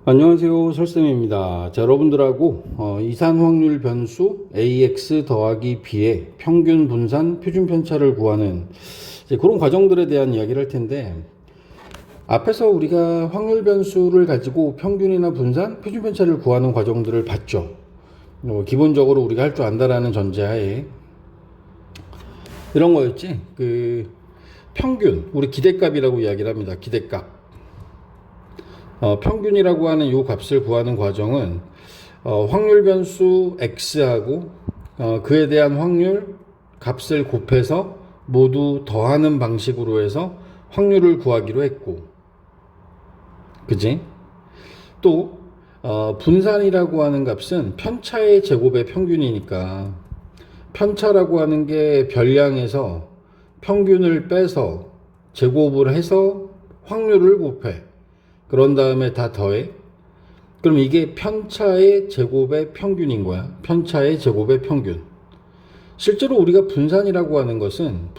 안녕하세요, 설쌤입니다. 자, 여러분들하고 이산 확률 변수 AX 더하기 B의 평균 분산 표준 편차를 구하는 이제 그런 과정들에 대한 이야기를 할 텐데, 앞에서 우리가 확률 변수를 가지고 평균이나 분산, 표준 편차를 구하는 과정들을 봤죠. 기본적으로 우리가 할 줄 안다라는 전제하에 이런 거였지. 평균, 우리 기대값이라고 이야기를 합니다. 기대값. 평균이라고 하는 이 값을 구하는 과정은 확률 변수 x하고 그에 대한 확률 값을 곱해서 모두 더하는 방식으로 해서 확률을 구하기로 했고, 그지? 또 분산이라고 하는 값은 편차의 제곱의 평균이니까 편차라고 하는 게 별량에서 평균을 빼서 제곱을 해서 확률을 곱해. 그런 다음에 다 더해. 그럼 이게 편차의 제곱의 평균인 거야. 편차의 제곱의 평균. 실제로 우리가 분산이라고 하는 것은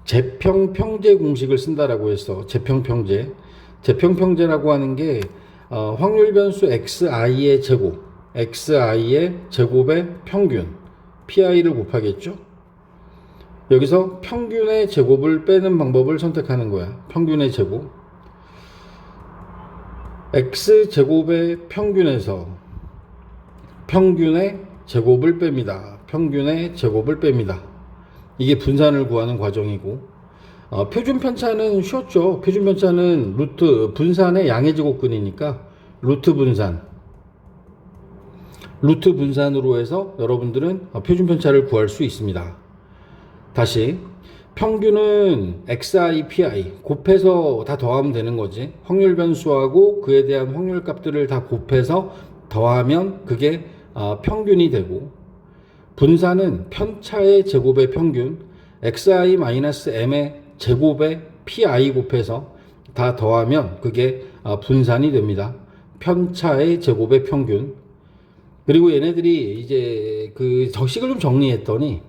재평평제 공식을 쓴다라고 했어. 재평평제. 재평평제라고 하는 게 확률 변수 xi의 제곱, xi의 제곱의 평균, pi를 곱하겠죠. 여기서 평균의 제곱을 빼는 방법을 선택하는 거야. 평균의 제곱. x제곱의 평균에서 평균의 제곱을 뺍니다. 평균의 제곱을 뺍니다. 이게 분산을 구하는 과정이고, 표준 편차는 쉬웠죠. 표준 편차는 루트 분산의 양의 제곱근이니까 루트 분산으로 해서 여러분들은 표준 편차를 구할 수 있습니다. 다시 평균은 xi, pi 곱해서 다 더하면 되는 거지. 확률 변수하고 그에 대한 확률 값들을 다 곱해서 더하면 그게 평균이 되고, 분산은 편차의 제곱의 평균 xi-m의 제곱의 pi 곱해서 다 더하면 그게 분산이 됩니다. 편차의 제곱의 평균. 그리고 얘네들이 이제 그 적식을 좀 정리했더니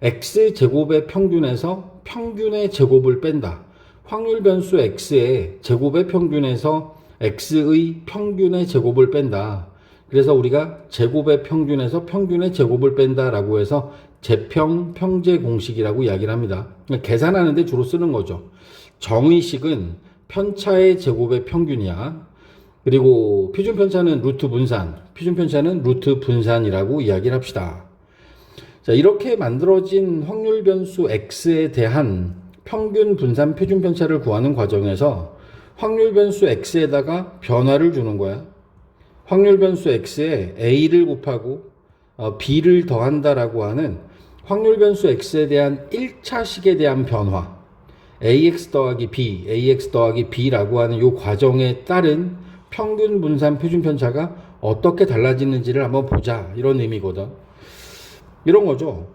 x제곱의 평균에서 평균의 제곱을 뺀다. 확률 변수 x의 제곱의 평균에서 x의 평균의 제곱을 뺀다. 그래서 우리가 제곱의 평균에서 평균의 제곱을 뺀다라고 해서 재평평제 공식이라고 이야기를 합니다. 계산하는데 주로 쓰는 거죠. 정의식은 편차의 제곱의 평균이야. 그리고 표준편차는 루트 분산이라고 이야기를 합시다. 자, 이렇게 만들어진 확률 변수 x에 대한 평균 분산 표준 편차를 구하는 과정에서 확률 변수 x에다가 변화를 주는 거야. 확률 변수 x에 a를 곱하고 b를 더한다라고 하는 확률 변수 x에 대한 1차식에 대한 변화, ax 더하기 b라고 하는 이 과정에 따른 평균 분산 표준 편차가 어떻게 달라지는지를 한번 보자, 이런 의미거든. 이런 거죠.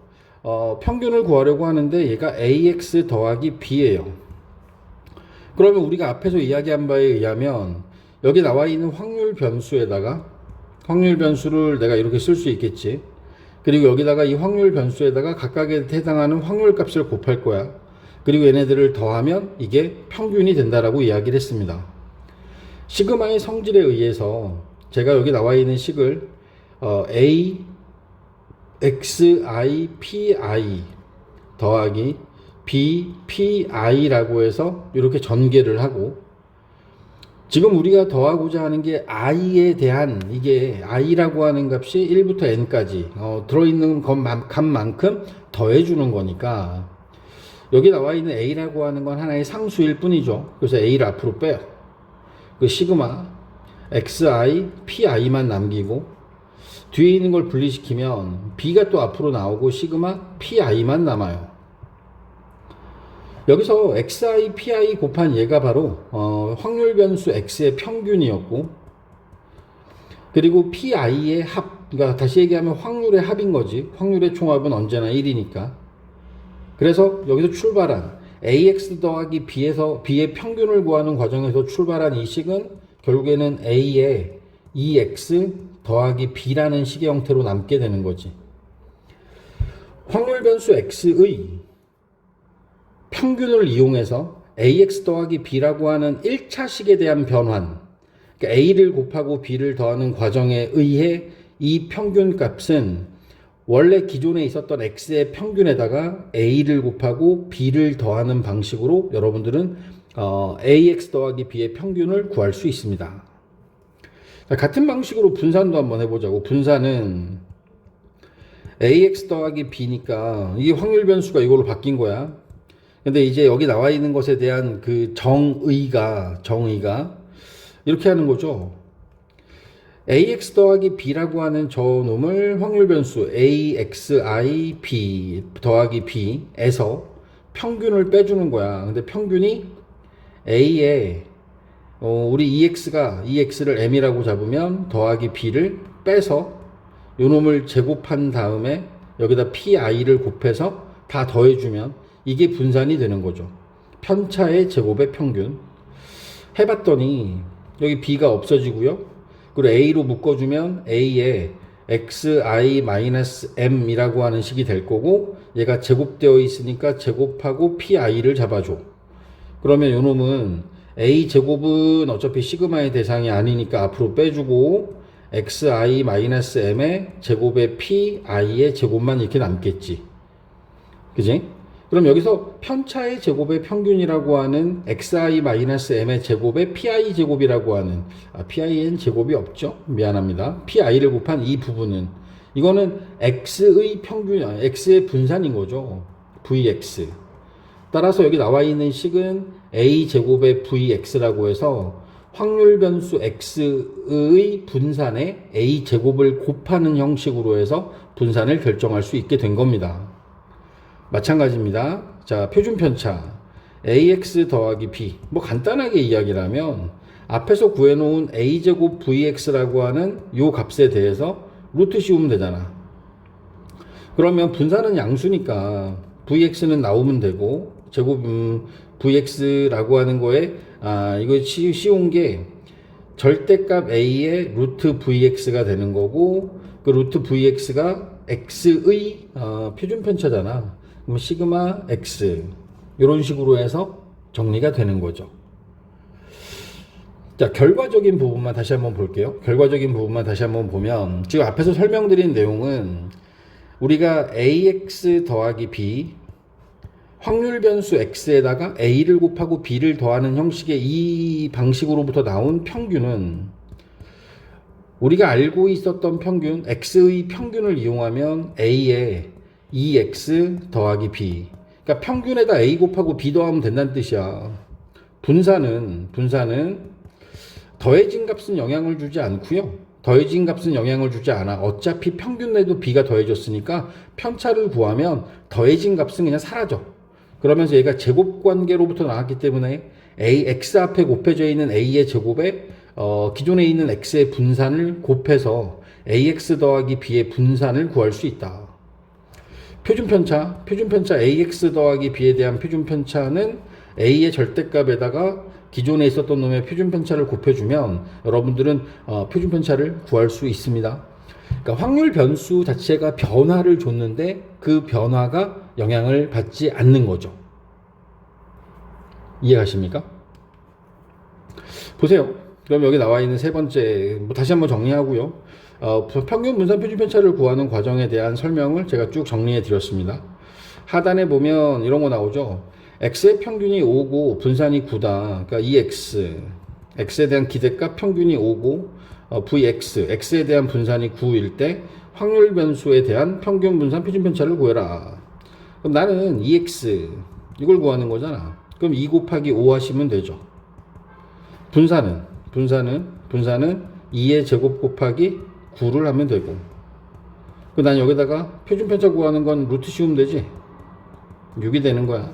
평균을 구하려고 하는데 얘가 ax 더하기 b예요. 그러면 우리가 앞에서 이야기한 바에 의하면 여기 나와 있는 확률 변수에다가 확률 변수를 내가 이렇게 쓸 수 있겠지. 그리고 여기다가 이 확률 변수에다가 각각에 해당하는 확률 값을 곱할 거야. 그리고 얘네들을 더하면 이게 평균이 된다라고 이야기를 했습니다. 시그마의 성질에 의해서 제가 여기 나와 있는 식을 a xi pi 더하기 b pi라고 해서 이렇게 전개를 하고, 지금 우리가 더하고자 하는 게 i에 대한, 이게 i라고 하는 값이 1부터 n까지 들어있는 값만큼 더해주는 거니까 여기 나와 있는 a라고 하는 건 하나의 상수일 뿐이죠. 그래서 a를 앞으로 빼요. 그 시그마 xi pi만 남기고 뒤에 있는 걸 분리시키면 b가 또 앞으로 나오고 시그마 pi만 남아요. 여기서 xi, pi 곱한 얘가 바로 확률 변수 x의 평균이었고, 그리고 pi의 합, 그러니까 다시 얘기하면 확률의 합인 거지. 확률의 총합은 언제나 1이니까. 그래서 여기서 출발한 ax 더하기 b의 평균을 구하는 과정에서 출발한 이 식은 결국에는 a의 2x 더하기 b라는 식의 형태로 남게 되는 거지. 확률 변수 x의 평균을 이용해서 ax 더하기 b라고 하는 1차식에 대한 변환, 그러니까 A를 곱하고 B를 더하는 과정에 의해 이 평균 값은 원래 기존에 있었던 X의 평균에다가 A를 곱하고 B를 더하는 방식으로 여러분들은 AX 더하기 B의 평균을 구할 수 있습니다. 자, 같은 방식으로 분산도 한번 해보자고. 분산은 AX 더하기 B니까 이게 확률 변수가 이걸로 바뀐 거야. 근데 이제 여기 나와 있는 것에 대한 그 정의가 이렇게 하는 거죠. AX 더하기 B라고 하는 저 놈을 확률 변수 AXI B 더하기 B에서 평균을 빼주는 거야. 근데 평균이 A에 우리 EX를 M이라고 잡으면 더하기 B를 빼서 요 놈을 제곱한 다음에 여기다 PI를 곱해서 다 더해주면 이게 분산이 되는 거죠. 편차의 제곱의 평균. 해봤더니 여기 B가 없어지고요. 그리고 A로 묶어주면 A에 XI-M이라고 하는 식이 될 거고, 얘가 제곱되어 있으니까 제곱하고 PI를 잡아줘. 그러면 요 놈은 A 제곱은 어차피 시그마의 대상이 아니니까 앞으로 빼주고 XI-M의 제곱의 PI의 제곱만 이렇게 남겠지. 그지? 그럼 여기서 편차의 제곱의 평균이라고 하는 XI-M의 제곱의 PI 제곱이라고 하는, PIN 제곱이 없죠? 미안합니다. PI를 곱한 이 부분은, 이거는 X의 평균, X의 분산인 거죠. VX. 따라서 여기 나와 있는 식은 A 제곱의 VX라고 해서 확률 변수 X의 분산에 A 제곱을 곱하는 형식으로 해서 분산을 결정할 수 있게 된 겁니다. 마찬가지입니다. 자, 표준 편차 AX 더하기 B. 뭐 간단하게 이야기를 하면 앞에서 구해놓은 A제곱 VX라고 하는 요 값에 대해서 루트 씌우면 되잖아. 그러면 분산은 양수니까 VX는 나오면 되고, 제곱 VX라고 하는 거에 이거 쉬운 게 절대값 A의 루트 VX가 되는 거고, 그 루트 VX가 X의 표준 편차잖아. 그럼 시그마 X 이런 식으로 해서 정리가 되는 거죠. 자, 결과적인 부분만 다시 한번 볼게요. 결과적인 부분만 다시 한번 보면, 지금 앞에서 설명드린 내용은 우리가 AX 더하기 B 확률 변수 X에다가 A를 곱하고 B를 더하는 형식의 이 방식으로부터 나온 평균은 우리가 알고 있었던 평균 X의 평균을 이용하면 A에 EX 더하기 B, 그러니까 평균에다 A 곱하고 B 더하면 된다는 뜻이야. 분산은 더해진 값은 영향을 주지 않고요. 더해진 값은 영향을 주지 않아. 어차피 평균 내도 B가 더해졌으니까 편차를 구하면 더해진 값은 그냥 사라져. 그러면서 얘가 제곱 관계로부터 나왔기 때문에 X 앞에 곱해져 있는 A의 제곱에 기존에 있는 X의 분산을 곱해서 AX 더하기 B의 분산을 구할 수 있다. 표준편차 AX 더하기 B에 대한 표준편차는 A의 절대값에다가 기존에 있었던 놈의 표준편차를 곱해주면 여러분들은 표준편차를 구할 수 있습니다. 그러니까 확률 변수 자체가 변화를 줬는데 그 변화가 영향을 받지 않는 거죠. 이해가십니까? 보세요. 그럼 여기 나와 있는 세 번째, 다시 한번 정리하고요. 평균 분산 표준 편차를 구하는 과정에 대한 설명을 제가 쭉 정리해 드렸습니다. 하단에 보면 이런 거 나오죠. X의 평균이 5고 분산이 9다. 그러니까 EX, X에 대한 기대값 평균이 5고 VX, X에 대한 분산이 9일 때 확률 변수에 대한 평균 분산 표준 편차를 구해라. 그럼 나는 EX 이걸 구하는 거잖아. 그럼 2 곱하기 5 하시면 되죠. 분산은 2의 제곱 곱하기 9를 하면 되고, 난 여기다가 표준 편차 구하는 건 루트 씌우면 되지. 6이 되는 거야.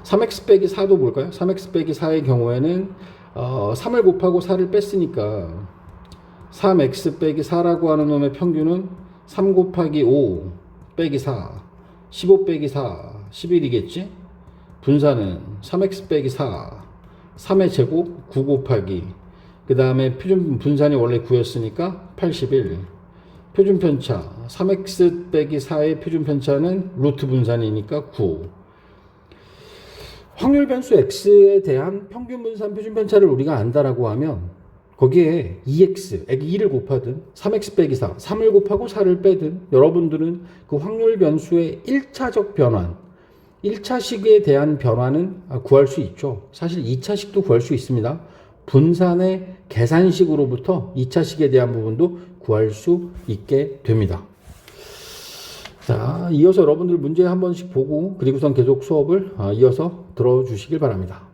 3x 빼기 4도 볼까요? 3x 빼기 4의 경우에는 3을 곱하고 4를 뺐으니까 3x 빼기 4라고 하는 놈의 평균은 3 곱하기 5 빼기 4 15 빼기 4 11이겠지? 분산은 3x 빼기 4 3의 제곱 9 곱하기, 그 다음에 표준 분산이 원래 9였으니까 81. 표준 편차 3x 빼기 4의 표준 편차는 루트 분산이니까 9. 확률 변수 x에 대한 평균 분산 표준 편차를 우리가 안다라고 하면 거기에 2x, 2를 곱하든 3x 빼기 4, 3을 곱하고 4를 빼든 여러분들은 그 확률 변수의 1차적 변환, 1차식에 대한 변화는 구할 수 있죠. 사실 2차식도 구할 수 있습니다. 분산의 계산식으로부터 2차식에 대한 부분도 구할 수 있게 됩니다. 자, 이어서 여러분들 문제 한 번씩 보고 그리고선 계속 수업을 이어서 들어주시길 바랍니다.